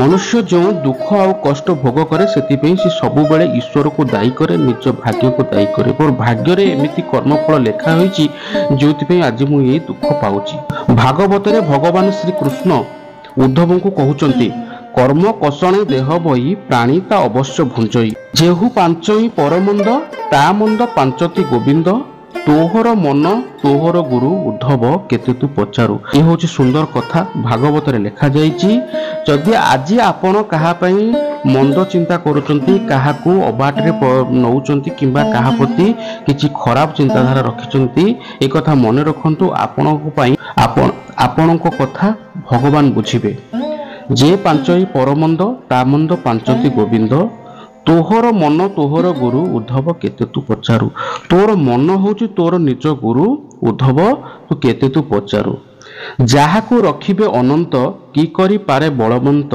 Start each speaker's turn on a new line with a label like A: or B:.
A: मनुष्य जो दुख आ कष्ट भोग करे से सबुबले ईश्वर को दायी करे, निज भाग्य को दायी करे। मोर भाग्य रे एमिति कर्मफल लेखा होईची जोथि आज मु ये दुख पाउची। भागवत रे भगवान श्री कृष्ण उद्धव को कहउचंती, कर्म कषणे देह बही प्राणी ता अवश्य भुंजई, जेहु पांचई परमंद ता मंद पांचती गोविंद, तोहर मन तोहर गुरु उद्धव केते तू पचारू। ये हूँ सुंदर कथा भागवत रे लिखा जाइछि। जदि आज आपण कहा पई मंद चिंता करूचंती, काहाकू अबाटरे नौचंती किंबा काहा प्रति किछि खराब चिंताधारा रखिचंती, ए कथा मने रखंतु। आपनको पई आपणको कथा भगवान बुझिबे। जे पांचई परमंद ता मंद पांचती गोविंद, तोहर मन तोहर गुरु उद्धव केते तू पचारू। तोर मन होची तोर निज गुरु उद्धव तू केते तू पचारू। जाहाकू रखिबे अनंत, की करी पारे बलवंत,